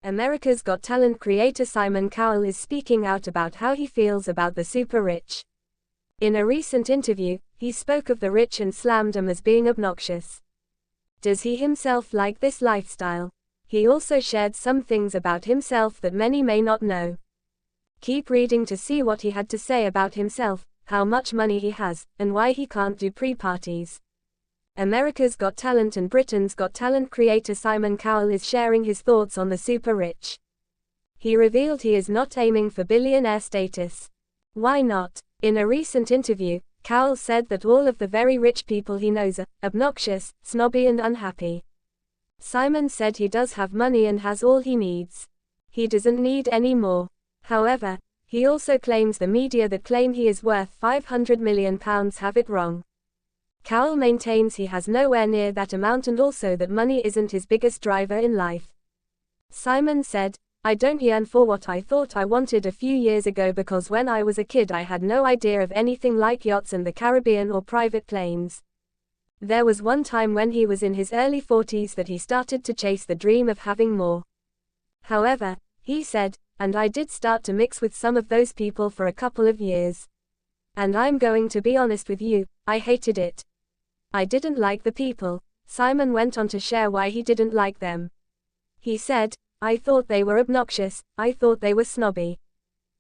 America's Got Talent creator Simon Cowell is speaking out about how he feels about the super rich. In a recent interview, he spoke of the rich and slammed them as being obnoxious. Does he himself like this lifestyle? He also shared some things about himself that many may not know. Keep reading to see what he had to say about himself, how much money he has, and why he can't do pre-parties. America's Got Talent and Britain's Got Talent creator Simon Cowell is sharing his thoughts on the super rich. He revealed he is not aiming for billionaire status. Why not? In a recent interview, Cowell said that all of the very rich people he knows are obnoxious, snobby and unhappy. Simon said he does have money and has all he needs. He doesn't need any more. However, he also claims the media that claim he is worth £500 million have it wrong. Cowell maintains he has nowhere near that amount and also that money isn't his biggest driver in life. Simon said, "I don't yearn for what I thought I wanted a few years ago because when I was a kid I had no idea of anything like yachts and the Caribbean or private planes. There was one time when he was in his early 40s that he started to chase the dream of having more. However, he said, and I did start to mix with some of those people for a couple of years. And I'm going to be honest with you, I hated it. I didn't like the people." Simon went on to share why he didn't like them. He said, "I thought they were obnoxious, I thought they were snobby.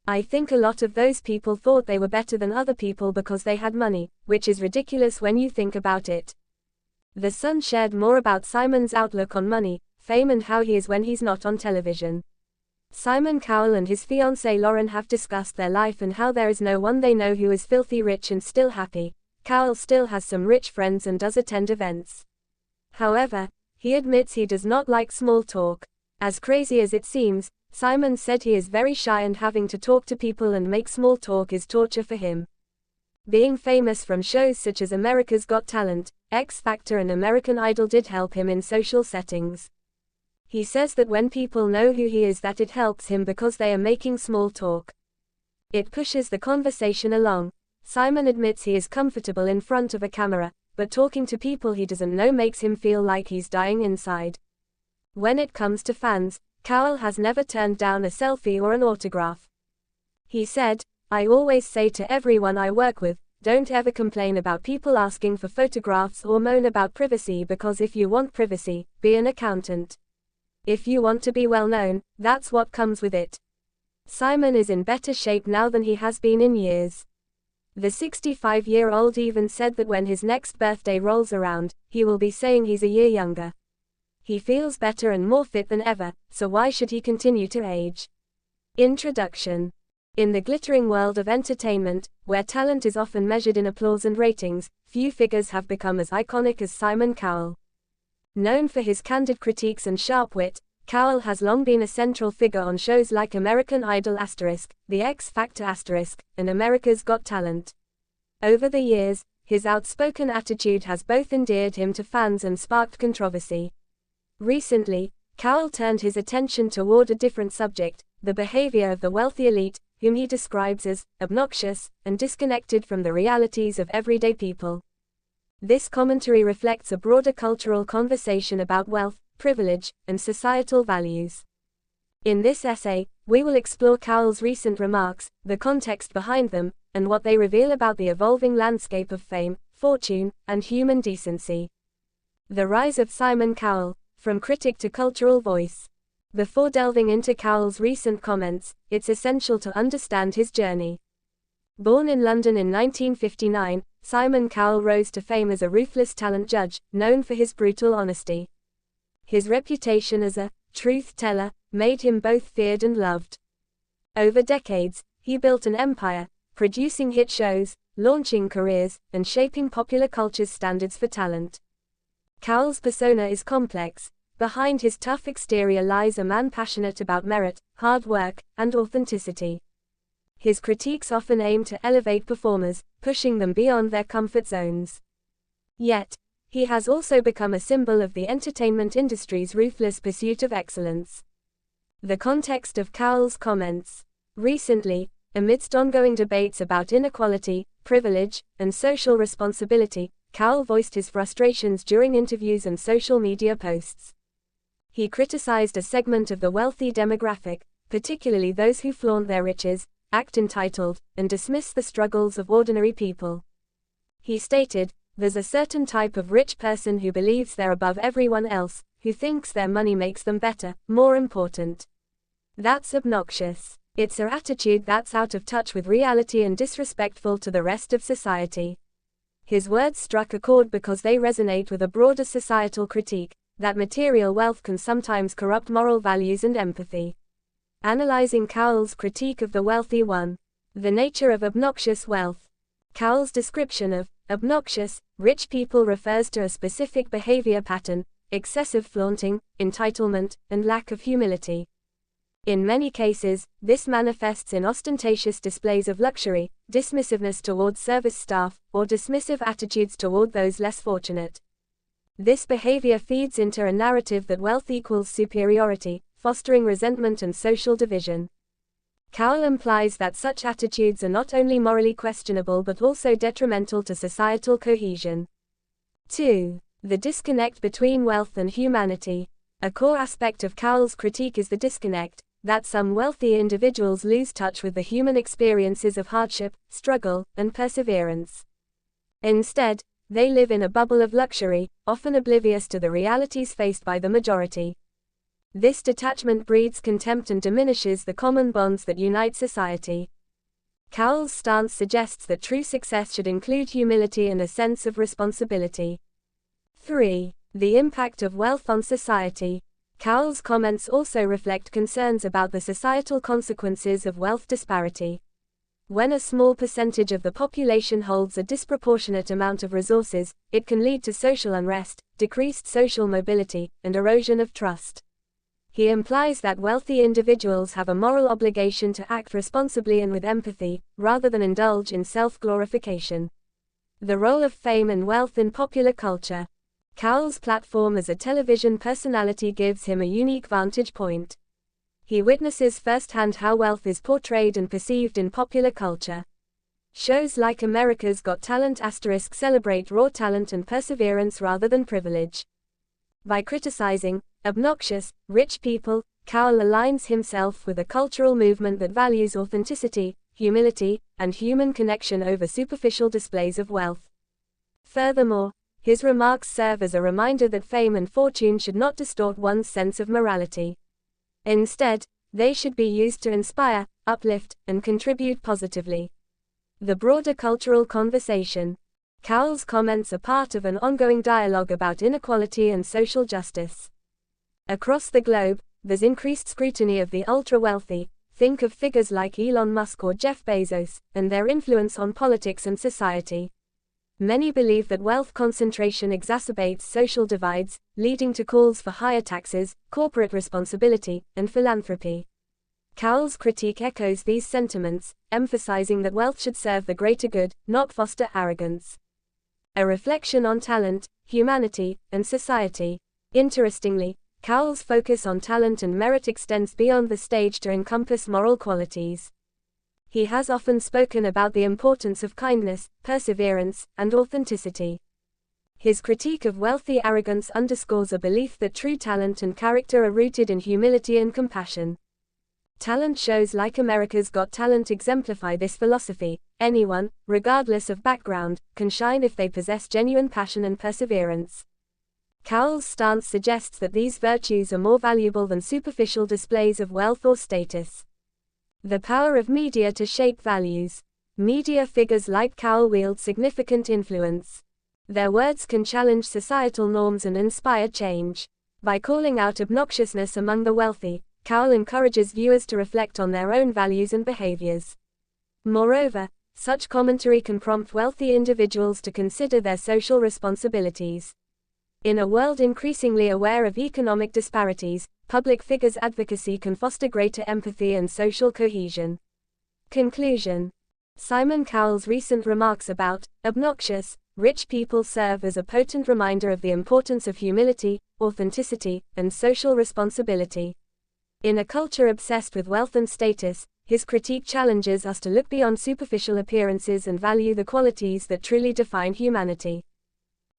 I think a lot of those people thought they were better than other people because they had money, which is ridiculous when you think about it." The Sun shared more about Simon's outlook on money, fame and how he is when he's not on television. Simon Cowell and his fiancée Lauren have discussed their life and how there is no one they know who is filthy rich and still happy. Cowell still has some rich friends and does attend events. However, he admits he does not like small talk. As crazy as it seems, Simon said he is very shy and having to talk to people and make small talk is torture for him. Being famous from shows such as America's Got Talent, X Factor and American Idol did help him in social settings. He says that when people know who he is that it helps him because they are making small talk. It pushes the conversation along. Simon admits he is comfortable in front of a camera, but talking to people he doesn't know makes him feel like he's dying inside. When it comes to fans, Cowell has never turned down a selfie or an autograph. He said, "I always say to everyone I work with, don't ever complain about people asking for photographs or moan about privacy because if you want privacy, be an accountant. If you want to be well known, that's what comes with it." Simon is in better shape now than he has been in years. The 65-year-old even said that when his next birthday rolls around, he will be saying he's a year younger. He feels better and more fit than ever, so why should he continue to age? Introduction. In the glittering world of entertainment, where talent is often measured in applause and ratings, few figures have become as iconic as Simon Cowell. Known for his candid critiques and sharp wit, Cowell has long been a central figure on shows like American Idol *, The X Factor *, and America's Got Talent. Over the years, his outspoken attitude has both endeared him to fans and sparked controversy. Recently, Cowell turned his attention toward a different subject, the behavior of the wealthy elite, whom he describes as obnoxious and disconnected from the realities of everyday people. This commentary reflects a broader cultural conversation about wealth, privilege, and societal values. In this essay, we will explore Cowell's recent remarks, the context behind them, and what they reveal about the evolving landscape of fame, fortune, and human decency. The rise of Simon Cowell, from critic to cultural voice. Before delving into Cowell's recent comments, it's essential to understand his journey. Born in London in 1959, Simon Cowell rose to fame as a ruthless talent judge, known for his brutal honesty. His reputation as a truth teller made him both feared and loved. Over decades, he built an empire, producing hit shows, launching careers, and shaping popular culture's standards for talent. Cowell's persona is complex. Behind his tough exterior lies a man passionate about merit, hard work, and authenticity. His critiques often aim to elevate performers, pushing them beyond their comfort zones. Yet, he has also become a symbol of the entertainment industry's ruthless pursuit of excellence. The context of Cowell's comments. Recently, amidst ongoing debates about inequality, privilege, and social responsibility, Cowell voiced his frustrations during interviews and social media posts. He criticized a segment of the wealthy demographic, particularly those who flaunt their riches, act entitled, and dismiss the struggles of ordinary people. He stated, "There's a certain type of rich person who believes they're above everyone else, who thinks their money makes them better, more important. That's obnoxious. It's an attitude that's out of touch with reality and disrespectful to the rest of society." His words struck a chord because they resonate with a broader societal critique, that material wealth can sometimes corrupt moral values and empathy. Analyzing Cowell's critique of the wealthy. 1. The nature of obnoxious wealth. Cowell's description of obnoxious, rich people refers to a specific behavior pattern, excessive flaunting, entitlement, and lack of humility. In many cases, this manifests in ostentatious displays of luxury, dismissiveness toward service staff, or dismissive attitudes toward those less fortunate. This behavior feeds into a narrative that wealth equals superiority, fostering resentment and social division. Cowell implies that such attitudes are not only morally questionable but also detrimental to societal cohesion. 2. The disconnect between wealth and humanity. A core aspect of Cowell's critique is the disconnect, that some wealthy individuals lose touch with the human experiences of hardship, struggle, and perseverance. Instead, they live in a bubble of luxury, often oblivious to the realities faced by the majority. This detachment breeds contempt and diminishes the common bonds that unite society. Cowell's stance suggests that true success should include humility and a sense of responsibility. 3. The impact of wealth on society. Cowell's comments also reflect concerns about the societal consequences of wealth disparity. When a small percentage of the population holds a disproportionate amount of resources, it can lead to social unrest, decreased social mobility, and erosion of trust. He implies that wealthy individuals have a moral obligation to act responsibly and with empathy, rather than indulge in self-glorification. The role of fame and wealth in popular culture. Cowell's platform as a television personality gives him a unique vantage point. He witnesses firsthand how wealth is portrayed and perceived in popular culture. Shows like America's Got Talent * celebrate raw talent and perseverance rather than privilege. By criticizing obnoxious, rich people, Cowell aligns himself with a cultural movement that values authenticity, humility, and human connection over superficial displays of wealth. Furthermore, his remarks serve as a reminder that fame and fortune should not distort one's sense of morality. Instead, they should be used to inspire, uplift, and contribute positively. The broader cultural conversation. Cowell's comments are part of an ongoing dialogue about inequality and social justice. Across the globe, there's increased scrutiny of the ultra-wealthy. Think of figures like Elon Musk or Jeff Bezos, and their influence on politics and society. Many believe that wealth concentration exacerbates social divides, leading to calls for higher taxes, corporate responsibility, and philanthropy. Cowell's critique echoes these sentiments, emphasizing that wealth should serve the greater good, not foster arrogance. A reflection on talent, humanity, and society. Interestingly, Cowell's focus on talent and merit extends beyond the stage to encompass moral qualities. He has often spoken about the importance of kindness, perseverance, and authenticity. His critique of wealthy arrogance underscores a belief that true talent and character are rooted in humility and compassion. Talent shows like America's Got Talent exemplify this philosophy. Anyone, regardless of background, can shine if they possess genuine passion and perseverance. Cowell's stance suggests that these virtues are more valuable than superficial displays of wealth or status. The power of media to shape values. Media figures like Cowell wield significant influence. Their words can challenge societal norms and inspire change. By calling out obnoxiousness among the wealthy, Cowell encourages viewers to reflect on their own values and behaviors. Moreover, such commentary can prompt wealthy individuals to consider their social responsibilities. In a world increasingly aware of economic disparities, public figures' advocacy can foster greater empathy and social cohesion. Conclusion. Simon Cowell's recent remarks about obnoxious, rich people serve as a potent reminder of the importance of humility, authenticity, and social responsibility. In a culture obsessed with wealth and status, his critique challenges us to look beyond superficial appearances and value the qualities that truly define humanity.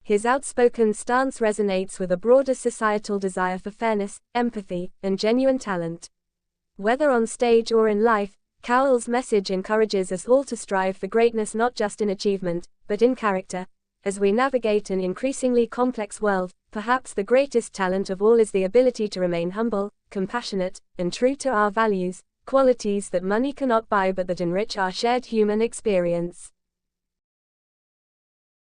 His outspoken stance resonates with a broader societal desire for fairness, empathy, and genuine talent. Whether on stage or in life, Cowell's message encourages us all to strive for greatness not just in achievement, but in character. As we navigate an increasingly complex world, perhaps the greatest talent of all is the ability to remain humble, compassionate, and true to our values, qualities that money cannot buy but that enrich our shared human experience.